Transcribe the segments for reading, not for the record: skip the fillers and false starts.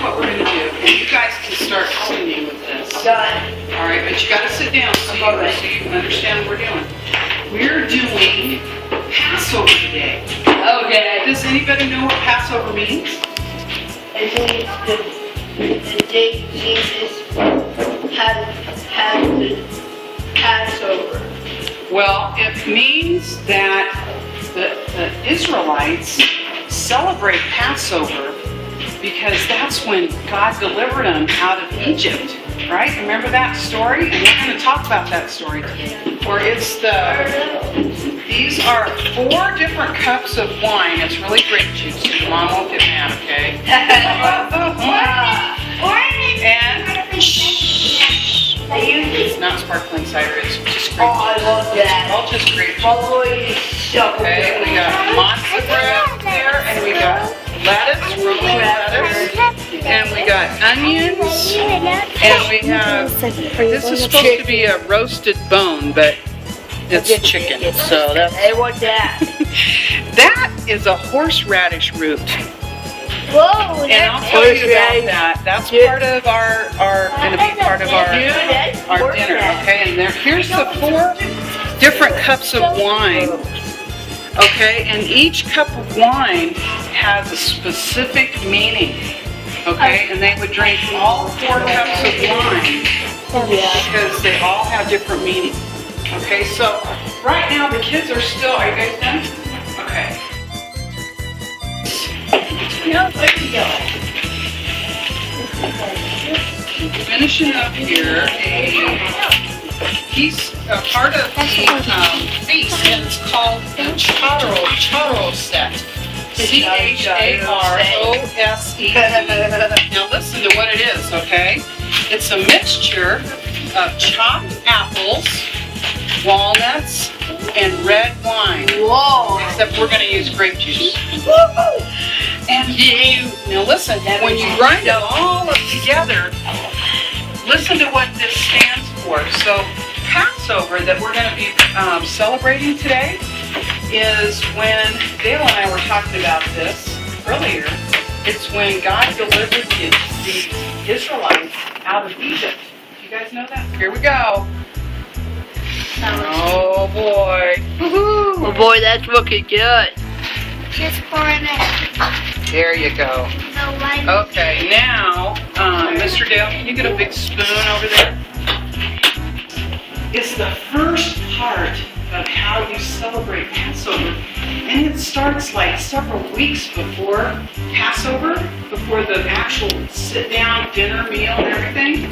what we're going to do. And you guys can start helping me with this. Done. All right, but you got to sit down so you understand what we're doing. We're doing Passover today. Okay. Does anybody know what Passover means? I think it's the day Jesus had the Passover. Well, it means that the Israelites celebrate Passover because that's when God delivered them out of Egypt, right? Remember that story? And we're going to talk about that story today. Or these are 4 different cups of wine. It's really grape juice, so your mom won't get mad, okay? And it's not sparkling cider, it's just grape juice. Oh, I love that. All just grape juice. Holy so Okay, we got matzo bread there, and we got lettuce, rolling lettuce, and we got onions, and we have, this is supposed to be a roasted bone, but it's chicken, so that's, I want that. that is a horseradish root. Whoa, And I'll tell you about that. That's part of our going to be part of our dinner, okay? And here's the 4 different cups of wine, okay? And each cup of wine has a specific meaning, okay? And they would drink all 4 cups of wine because they all have different meanings, okay? So right now the kids are still, are you guys done? Okay. No, there you go. Finishing up here a part of the feast, and it's called the charo set. CHAROSE. Now listen to what it is, okay? It's a mixture of chopped apples, walnuts, and red wine. Whoa. Except we're going to use grape juice. And now listen, when you grind it all up together, listen to what this stands for. So Passover that we're going to be celebrating today is when, Dale and I were talking about this earlier, it's when God delivered the Israelites out of Egypt. You guys know that? Here we go. Oh boy. Oh boy, that's looking good. Just pouring it. There you go. The white. Okay, now, Mr. Dale, can you get a big spoon over there? It's the first part of how you celebrate Passover. And it starts like several weeks before Passover, before the actual sit-down dinner meal and everything.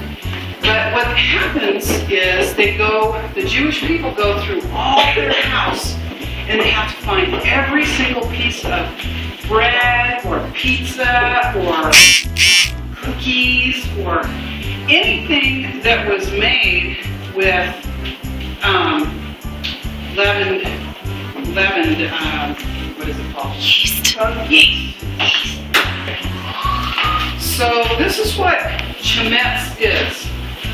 But what happens is the Jewish people go through all their house and they have to find every single piece of bread or pizza or cookies or anything that was made with leavened, what is it called? Yeast. So this is what chametz is.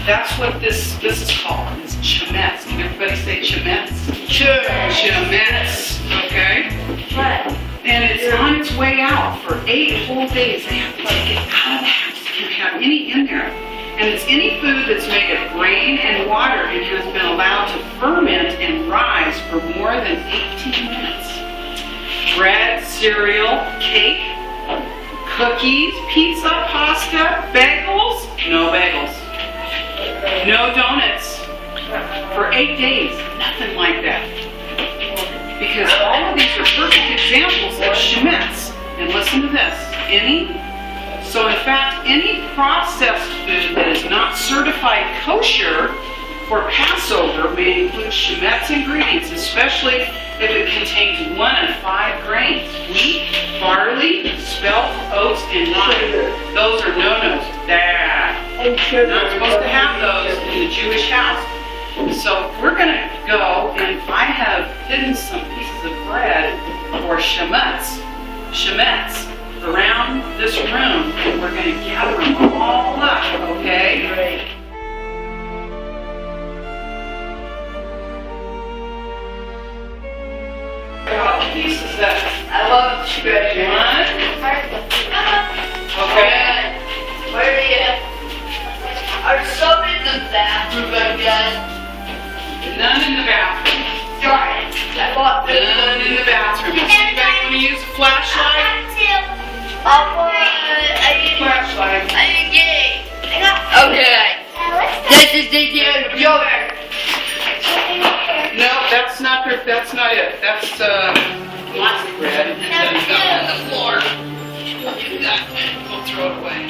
That's what this is called. It's chametz. Can everybody say chametz? Sure. Chametz, okay? What? And it's on its way out for 8 whole days. They have to take it out of the house. They can't have any in there. And it's any food that's made of grain and water and has been allowed to ferment and rise for more than 18 minutes. Bread, cereal, cake, cookies, pizza, pasta, bagels, no bagels. No donuts for 8 days, nothing like that. Because all of these are perfect examples of chametz. And listen to this, so in fact, any processed food that is not certified kosher for Passover may include chametz ingredients, especially if it contains 1 of 5 grains: wheat, barley, spelt, oats, and rye. Those are no-nos. Not supposed to have those in the Jewish house. So we're going to go, and I have hidden some pieces of bread or chametz around this room, and we're going to gather them all up, okay? Great. How many pieces that? I love bread. 1. Okay. Where are you? Are some in the bathroom, I guess? None in the bathroom. Darn it. I bought this None in the bathroom. Does anybody want to use a flashlight? I need Flashlight. I didn't get it. Okay. This is the deal. Yogurt. No, that's not it. That's lots of bread. And then we got it on the floor. We'll throw it away.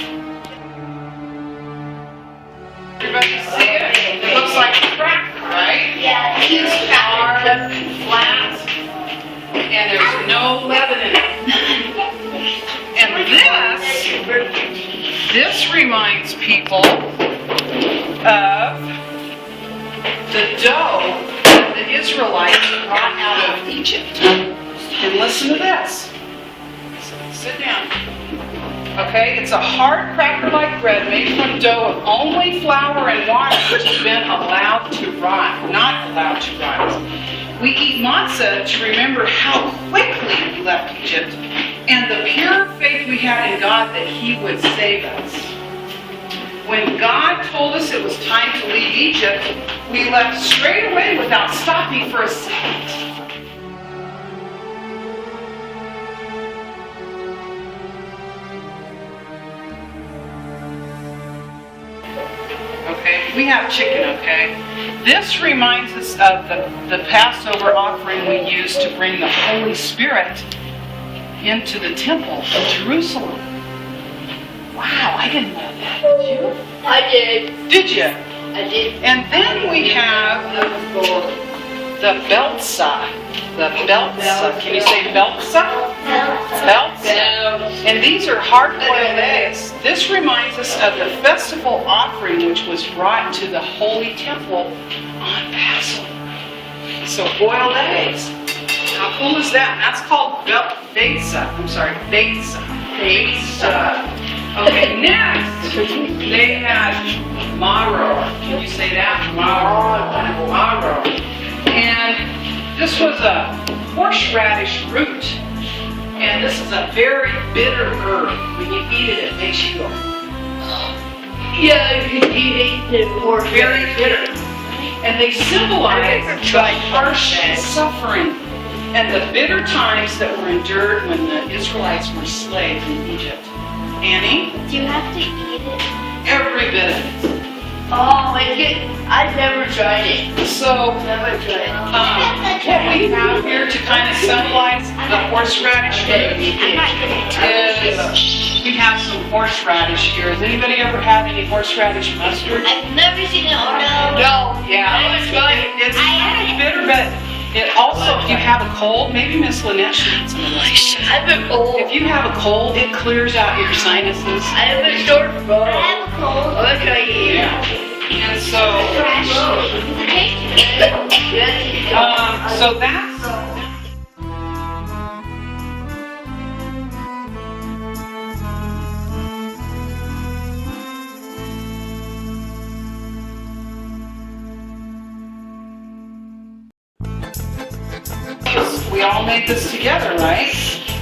Everybody see it? It looks like a cracker, right? Yeah. It's hard and flat, and there's no leaven in it. And this reminds people of the dough that the Israelites brought out of Egypt. And listen to this. Sit down. Okay, it's a hard cracker-like bread made from dough of only flour and water, which has been allowed to rot, not allowed to rot. We eat matzah to remember how quickly we left Egypt and the pure faith we had in God that He would save us. When God told us it was time to leave Egypt, we left straight away without stopping for a second. Okay, we have chicken, okay? This reminds us of the Passover offering we used to bring the Holy Spirit into the temple of Jerusalem. Wow, I didn't know that, did you? I did. Did you? I did. And then we have the beltza. The beltza. Can you say beltza? Beltza. And these are hard-boiled eggs. This reminds us of the festival offering which was brought to the holy temple on Passover. So boiled eggs. How cool is that? That's called beltza. I'm sorry, beltza. Beltza. Okay, next they had maror. Can you say that? Maror. And this was a horseradish root. And this is a very bitter herb. When you eat it, it makes you go. Yeah, you eat it for Very bitter. And they symbolize the harsh suffering and the bitter times that were endured when the Israelites were slaves in Egypt. Annie? Do you have to eat it? Every bit of it. Oh, I've never tried it. So, Never tried it. what we have here to kind of symbolize the horseradish root is we have some horseradish here. Has anybody ever had any horseradish mustard? I've never seen it on No. Yeah. I haven't tried it. It's kind of bitter, but it also, if you have a cold, maybe Miss Lynette should eat some of this. I've been cold. If you have a cold, it clears out your sinuses. I have a short throat. I have a cold. I'm gonna try it. Yeah. And so, Yeah. so that's. We all made this together, right?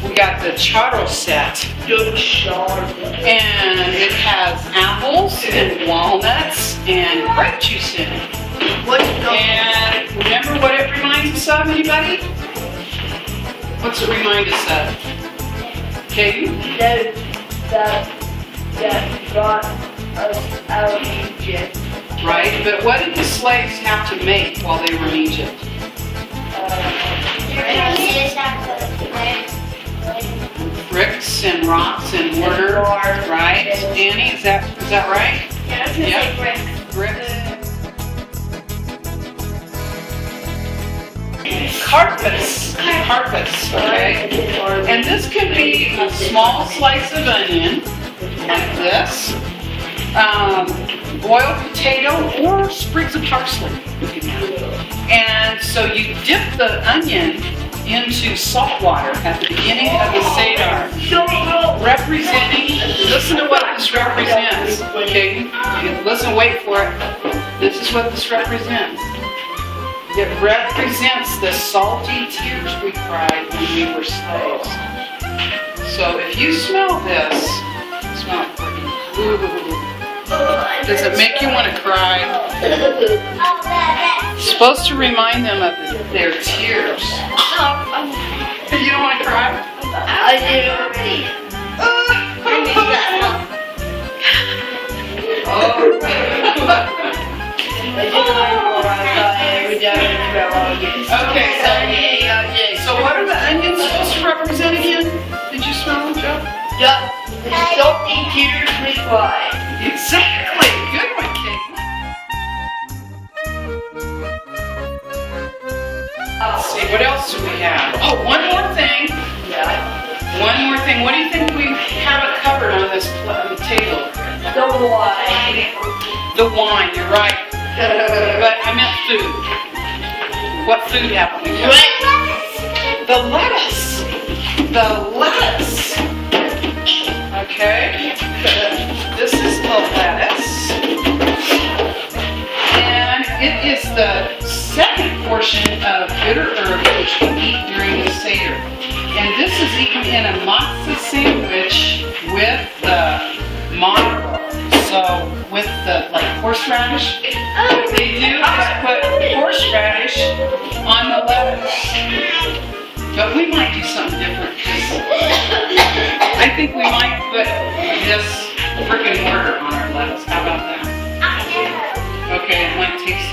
We got the charo set. And it has apples and walnuts and grape juice in it. And remember what it reminds us of, anybody? What's it remind us of? Okay? That got us out of Egypt. Right? But what did the slaves have to make while they were in Egypt? Bricks and rocks and mortar, right? Annie, is that right? Yeah, I was gonna say bricks. Bricks. Carpets, okay? And this could be a small slice of onion, like this, boiled potato, or sprigs of parsley. And so you dip the onion into salt water at the beginning of the Seder, representing, listen to what this represents, okay? Listen, wait for it. This is what this represents. It represents the salty tears we cried when we were slaves. So if you smell this, smell it for me. Does it make you want to cry? Oh, that. Supposed to remind them of their tears. You don't want to cry? I did already. I need that. Okay, so what are the onions supposed to represent again? Did you smell them, Joe? Yeah, salty tears reply. Exactly. Good one, Kate. Let's see, what else do we have? Oh, one more thing. Yeah. One more thing. What do you think we haven't covered on this table? The wine. The wine, you're right. But I meant food. What food haven't we covered? Right. The lettuce. The lettuce. Okay. This is the lettuce. And it is the second portion of bitter herb which we eat during the Seder. And this is eaten in a matzah sandwich with the marrow. So with the horseradish, what they do is put horseradish on the lettuce. But we might do something different. I think we might put this brick and mortar on our lettuce. How about that? Okay, it might taste.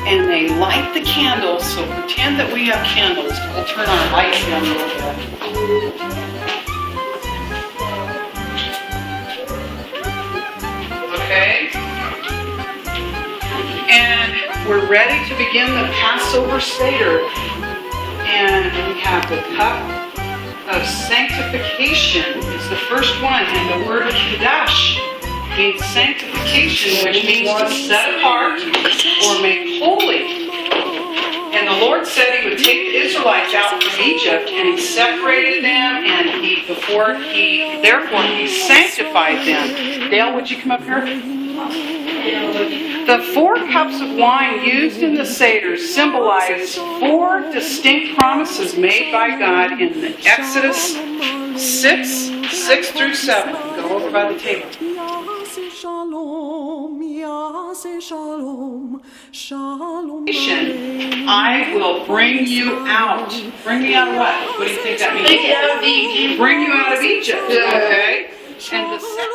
And they light the candles, so pretend that we have candles. We'll turn our lights down a little bit. Okay. And we're ready to begin the Passover Seder. And we have the cup of sanctification. It's the first one, and the word Kadash means sanctification, which means to set apart or make holy. And the Lord said He would take the Israelites out from Egypt, and He separated them, and therefore He sanctified them. Dale, would you come up here? The 4 cups of wine used in the Seder symbolize 4 distinct promises made by God in the Exodus 6 through 7. Go over by the table. I will bring you out. Bring me out of what? What do you think that means? Bring you out of Egypt. Okay. And the second.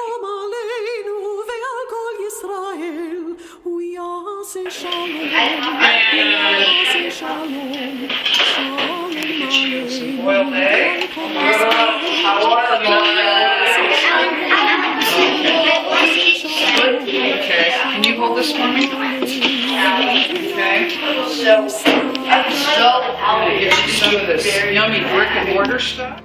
Some boiled egg. Okay. Can you hold this for me? Okay. So, I'm so I'm gonna get you some of this yummy brick and mortar stuff.